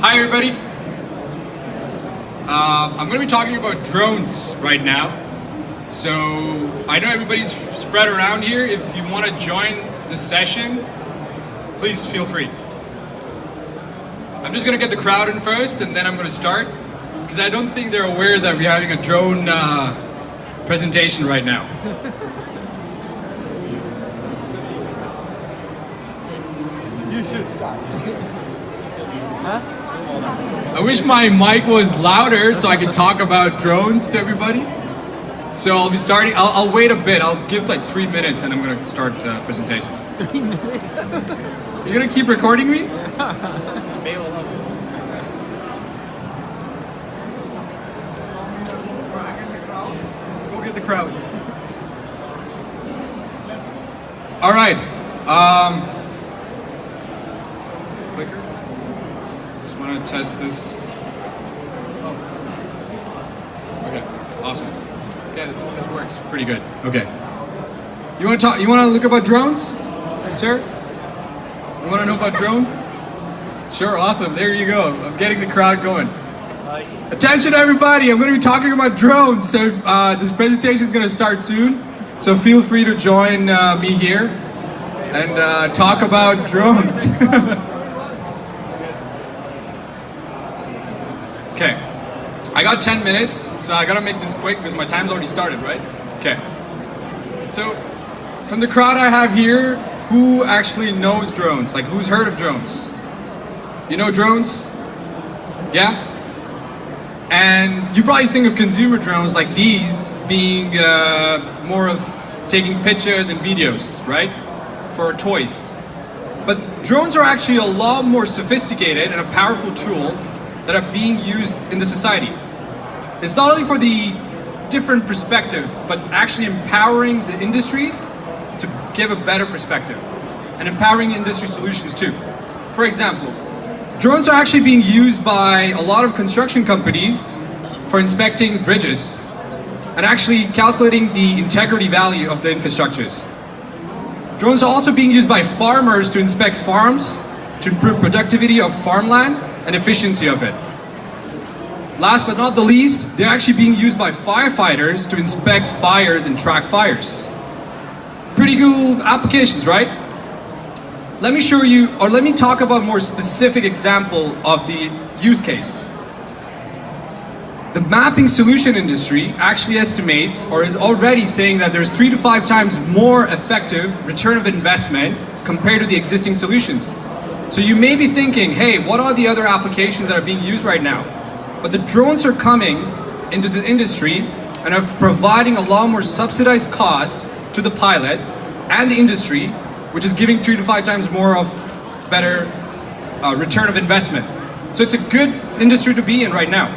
Hi everybody. I'm going to be talking about drones right now. So I know everybody's spread around here. If you want to join the session, please feel free. I'm just going to get the crowd in first and then I'm going to start because I don't think they're aware that we're having a drone presentation right now. You should stop. Huh? I wish my mic was louder so I could talk about drones to everybody. So I'll be starting, I'll wait a bit. I'll give like 3 minutes and I'm going to start the presentation. 3 minutes? You're going to keep recording me? Go get the crowd. All right. Clicker. Just want to test this. Oh. Okay. Awesome. Yeah, this works pretty good. Okay. You want to talk? You want to look about drones, sir? You want to know about drones? Sure. Awesome. There you go. I'm getting the crowd going. Attention, everybody! I'm going to be talking about drones. So this presentation is going to start soon. So feel free to join me here and talk about drones. Okay, I got 10 minutes, so I gotta make this quick because my time's already started, right? Okay. So, from the crowd I have here, who actually knows drones? Like, who's heard of drones? You know drones? Yeah? And you probably think of consumer drones like these being more of taking pictures and videos, right? For toys. But drones are actually a lot more sophisticated and a powerful tool that are being used in the society. It's not only for the different perspective, but actually empowering the industries to give a better perspective and empowering industry solutions too. For example, drones are actually being used by a lot of construction companies for inspecting bridges and actually calculating the integrity value of the infrastructures. Drones are also being used by farmers to inspect farms to improve productivity of farmland and efficiency of it. Last but not the least, they're actually being used by firefighters to inspect fires and track fires. Pretty cool applications, right? Let me show you, or let me talk about a more specific example of the use case. The mapping solution industry actually estimates, or is already saying that there's 3 to 5 times more effective return of investment compared to the existing solutions. So you may be thinking, hey, what are the other applications that are being used right now? But the drones are coming into the industry and are providing a lot more subsidized cost to the pilots and the industry, which is giving 3 to 5 times more of better return of investment. So it's a good industry to be in right now.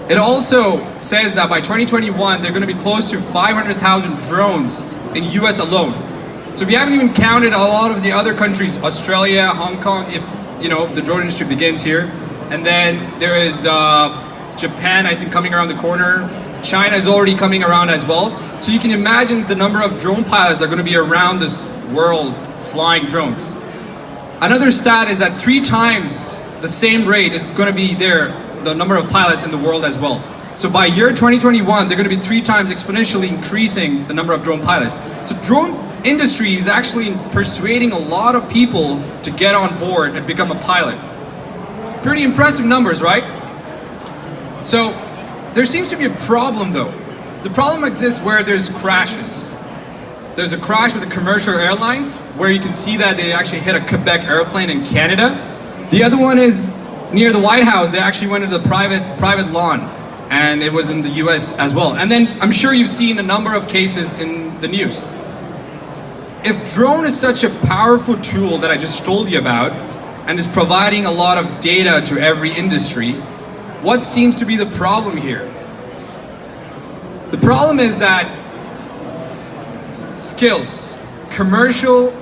It also says that by 2021, they're going to be close to 500,000 drones in US alone. So we haven't even counted a lot of the other countries, Australia, Hong Kong, if you know the drone industry begins here. And then there is Japan, I think, coming around the corner. China is already coming around as well. So you can imagine the number of drone pilots that are going to be around this world flying drones. Another stat is that 3 times the same rate is going to be there, the number of pilots in the world as well. So by year 2021, they're going to be 3 times exponentially increasing the number of drone pilots. So drone industry is actually persuading a lot of people to get on board and become a pilot. Pretty impressive numbers, right? So there seems to be a problem though. The problem exists where there's crashes. There's a crash with the commercial airlines where you can see that they actually hit a Quebec airplane in Canada. The other one is near the White House. They actually went into the private lawn and it was in the US as well. And then I'm sure you've seen a number of cases in the news. If drone is such a powerful tool that I just told you about and is providing a lot of data to every industry, what seems to be the problem here? The problem is that skills, commercial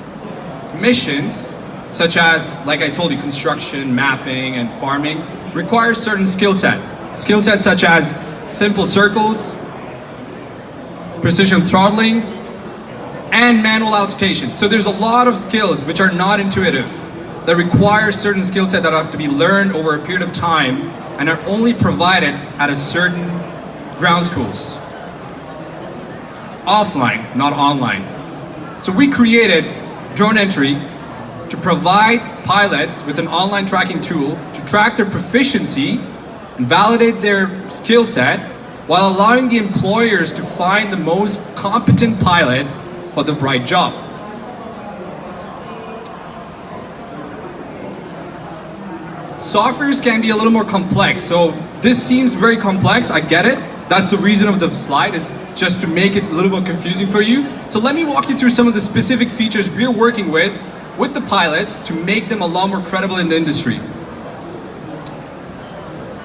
missions, such as, like I told you, construction, mapping, and farming, require certain skill set. Skill sets such as simple circles, precision throttling, and manual altitation. So there's a lot of skills which are not intuitive. that require certain skill set that have to be learned over a period of time and are only provided at a certain ground schools. Offline, not online. So we created DroneEntry to provide pilots with an online tracking tool to track their proficiency and validate their skill set while allowing the employers to find the most competent pilot for the right job. Softwares can be a little more complex, so this seems very complex, I get it. That's the reason of the slide, is just to make it a little more confusing for you. So let me walk you through some of the specific features we're working with the pilots to make them a lot more credible in the industry.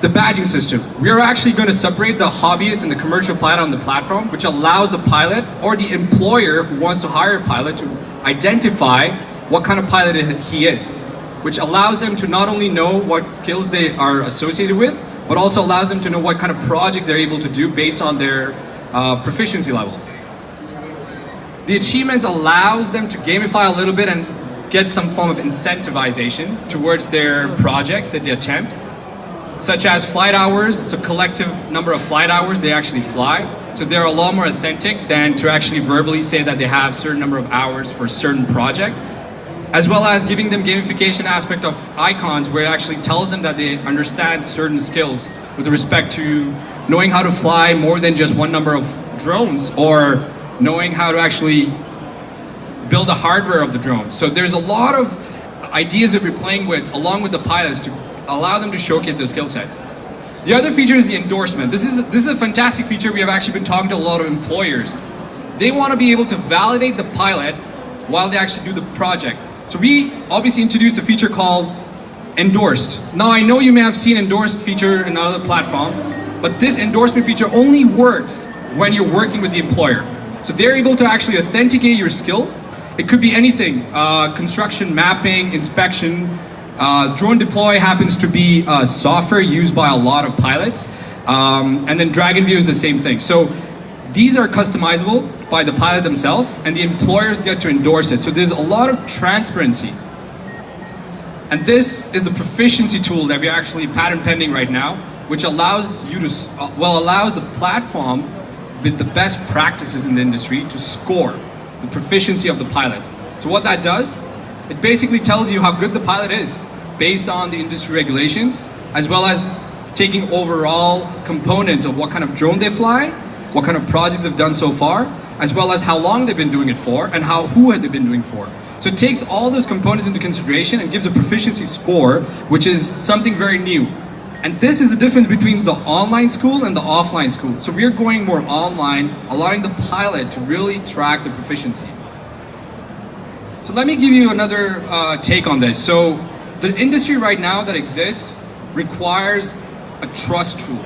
The badging system. We are actually going to separate the hobbyist and the commercial pilot on the platform, which allows the pilot or the employer who wants to hire a pilot to identify what kind of pilot he is, which allows them to not only know what skills they are associated with, but also allows them to know what kind of projects they're able to do based on their proficiency level. The achievements allows them to gamify a little bit and get some form of incentivization towards their projects that they attempt, such as flight hours, so collective number of flight hours they actually fly. So they're a lot more authentic than to actually verbally say that they have a certain number of hours for a certain project, as well as giving them gamification aspect of icons where it actually tells them that they understand certain skills with respect to knowing how to fly more than just one number of drones or knowing how to actually build the hardware of the drone. So there's a lot of ideas that we're playing with along with the pilots to allow them to showcase their skill set. The other feature is the endorsement. This is a fantastic feature. We have actually been talking to a lot of employers. They want to be able to validate the pilot while they actually do the project. So we obviously introduced a feature called endorsed. Now I know you may have seen endorsed feature in another platform, but this endorsement feature only works when you're working with the employer. So they're able to actually authenticate your skill. It could be anything, construction, mapping, inspection. Drone Deploy happens to be software used by a lot of pilots. And then Dragon View is the same thing. So these are customizable by the pilot themselves, and the employers get to endorse it. So there's a lot of transparency. And this is the proficiency tool that we're actually patent pending right now, which allows you to, allows the platform with the best practices in the industry to score the proficiency of the pilot. So what that does, it basically tells you how good the pilot is based on the industry regulations, as well as taking overall components of what kind of drone they fly, what kind of project they've done so far, as well as how long they've been doing it for, and who have they been doing for. So it takes all those components into consideration and gives a proficiency score, which is something very new. And this is the difference between the online school and the offline school. So we're going more online, allowing the pilot to really track the proficiency. So let me give you another take on this. So the industry right now that exists requires a trust tool.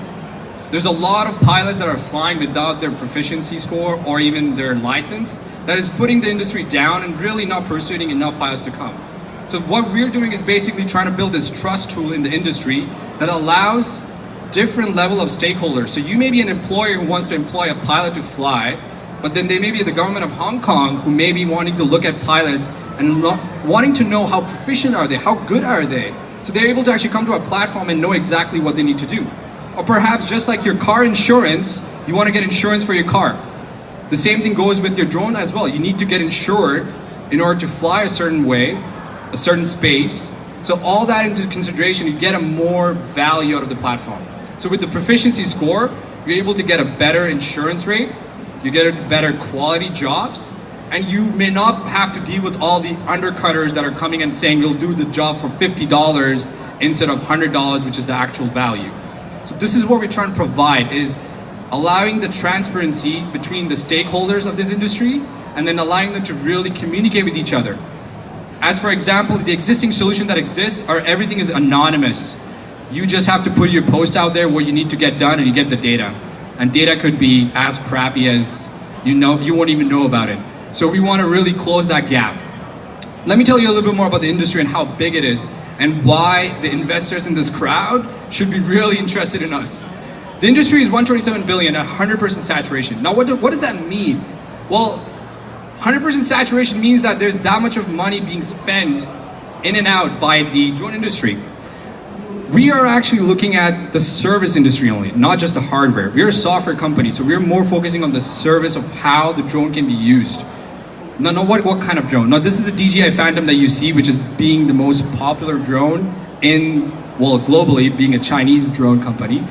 There's a lot of pilots that are flying without their proficiency score or even their license that is putting the industry down and really not pursuing enough pilots to come. So what we're doing is basically trying to build this trust tool in the industry that allows different level of stakeholders. So you may be an employer who wants to employ a pilot to fly, but then they may be the government of Hong Kong who may be wanting to look at pilots and wanting to know how proficient are they, how good are they. So they're able to actually come to our platform and know exactly what they need to do. Or perhaps just like your car insurance, you want to get insurance for your car. The same thing goes with your drone as well. You need to get insured in order to fly a certain way, a certain space. So all that into consideration, you get a more value out of the platform. So with the proficiency score, you're able to get a better insurance rate, you get a better quality jobs, and you may not have to deal with all the undercutters that are coming and saying you'll do the job for $50 instead of $100, which is the actual value. So this is what we're trying to provide, is allowing the transparency between the stakeholders of this industry and then allowing them to really communicate with each other. As for example, the existing solution that exists, everything is anonymous. You just have to put your post out there what you need to get done and you get the data. And data could be as crappy as you won't even know about it. So we want to really close that gap. Let me tell you a little bit more about the industry and how big it is and why the investors in this crowd should be really interested in us. The industry is 127 billion at 100% saturation. Now what does that mean? Well, 100% saturation means that there's that much of money being spent in and out by the drone industry. We are actually looking at the service industry only, not just the hardware. We're a software company, so we're more focusing on the service of how the drone can be used. No, what kind of drone? No, this is a DJI Phantom that you see, which is being the most popular drone in, well, globally, being a Chinese drone company.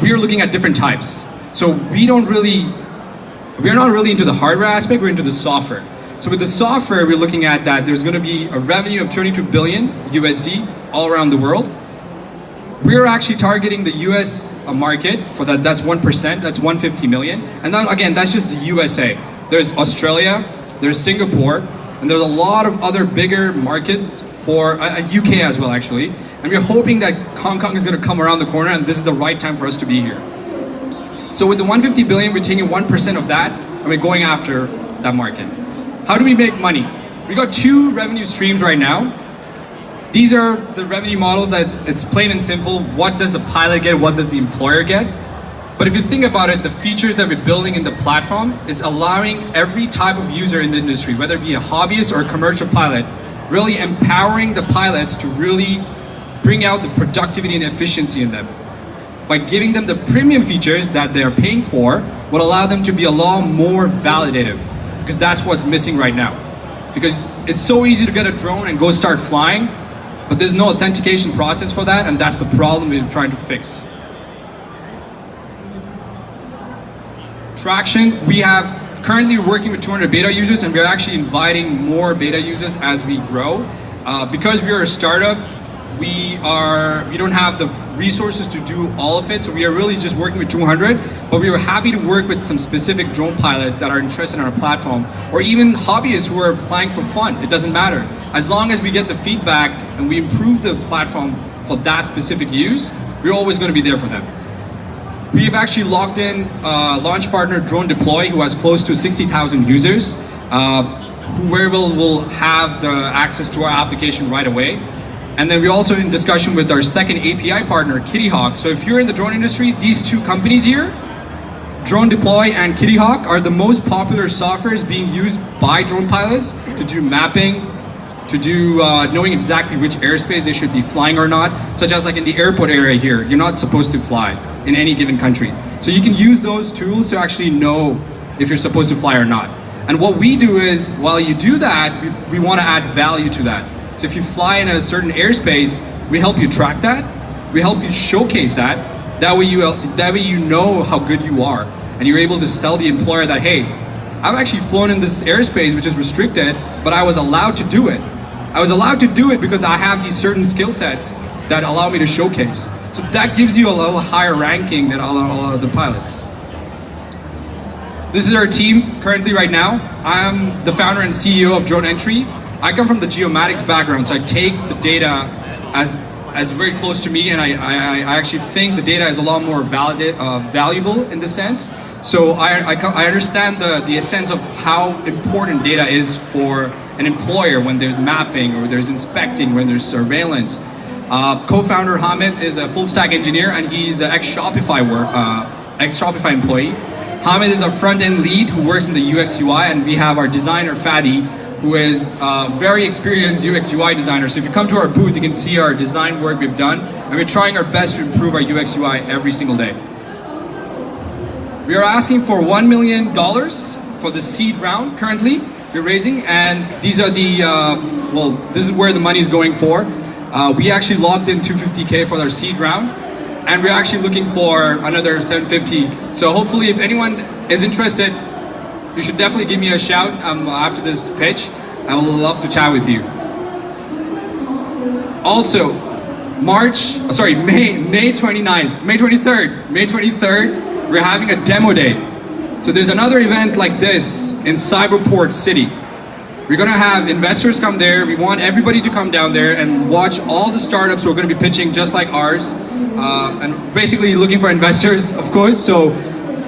We are looking at different types. So we're not really into the hardware aspect, we're into the software. So with the software, we're looking at that there's going to be a revenue of 22 billion USD all around the world. We're actually targeting the US market for that. That's 1%, that's 150 million. And then again, that's just the USA. There's Australia, there's Singapore, and there's a lot of other bigger markets for UK as well, actually. And we're hoping that Hong Kong is going to come around the corner, and this is the right time for us to be here. So with the 150 billion, we're taking 1% of that, and we're going after that market. How do we make money? We got 2 revenue streams right now. These are the revenue models. It's plain and simple. What does the pilot get? What does the employer get? But if you think about it, the features that we're building in the platform is allowing every type of user in the industry, whether it be a hobbyist or a commercial pilot, really empowering the pilots to really bring out the productivity and efficiency in them. By giving them the premium features that they're paying for, would allow them to be a lot more validative, because that's what's missing right now. Because it's so easy to get a drone and go start flying, but there's no authentication process for that, and that's the problem we're trying to fix. Traction, we have currently working with 200 beta users, and we're actually inviting more beta users as we grow. Because we are a startup, we don't have the resources to do all of it, so we are really just working with 200, but we were happy to work with some specific drone pilots that are interested in our platform, or even hobbyists who are flying for fun. It doesn't matter. As long as we get the feedback and we improve the platform for that specific use, we're always going to be there for them. We have actually logged in launch partner Drone Deploy, who has close to 60,000 users, who will have the access to our application right away. And then we're also in discussion with our second API partner, Kitty Hawk. So if you're in the drone industry, these 2 companies here, Drone Deploy and Kitty Hawk, are the most popular softwares being used by drone pilots to do mapping, to do knowing exactly which airspace they should be flying or not, such as like in the airport area here, you're not supposed to fly in any given country. So you can use those tools to actually know if you're supposed to fly or not. And what we do is, while you do that, we want to add value to that. So if you fly in a certain airspace, we help you track that, we help you showcase that. That way you know how good you are, and you're able to tell the employer that, hey, I've actually flown in this airspace which is restricted, but I was allowed to do it. I was allowed to do it because I have these certain skill sets that allow me to showcase. So that gives you a little higher ranking than all other pilots. This is our team currently right now. I'm the founder and CEO of DroneEntry. I come from the geomatics background, so I take the data as very close to me, and I actually think the data is a lot more valuable in this sense. So I understand the essence of how important data is for an employer when there's mapping, or there's inspecting, when there's surveillance. Co-founder Hamid is a full stack engineer, and he's an ex-Shopify employee. Hamid is our front-end lead who works in the UX UI, and we have our designer Fadi, who is a very experienced UX UI designer. So if you come to our booth, you can see our design work we've done, and we're trying our best to improve our UX UI every single day. We are asking for $1 million for the seed round currently we're raising, and these are the, this is where the money is going for. We actually logged in 250K for our seed round, and we're actually looking for another 750. So hopefully if anyone is interested, you should definitely give me a shout after this pitch. I would love to chat with you. Also, May 23rd, we're having a demo day. So there's another event like this in Cyberport City. We're gonna have investors come there. We want everybody to come down there and watch all the startups who are gonna be pitching just like ours, and basically looking for investors, of course. So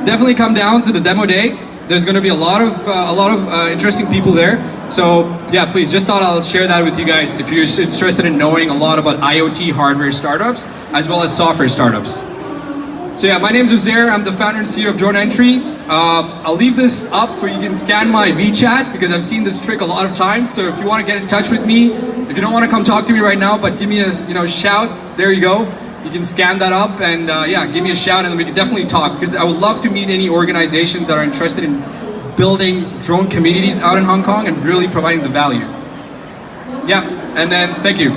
definitely come down to the demo day. There's going to be a lot of interesting people there. So yeah, please, just thought I'll share that with you guys if you're interested in knowing a lot about IoT hardware startups as well as software startups. So yeah, my name's Uzair. I'm the founder and CEO of DroneEntry. I'll leave this up for you can scan my WeChat because I've seen this trick a lot of times. So if you want to get in touch with me, if you don't want to come talk to me right now, but give me a shout. There you go. You can scan that up and yeah, give me a shout and then we can definitely talk because I would love to meet any organizations that are interested in building drone communities out in Hong Kong and really providing the value. Yeah, and then thank you.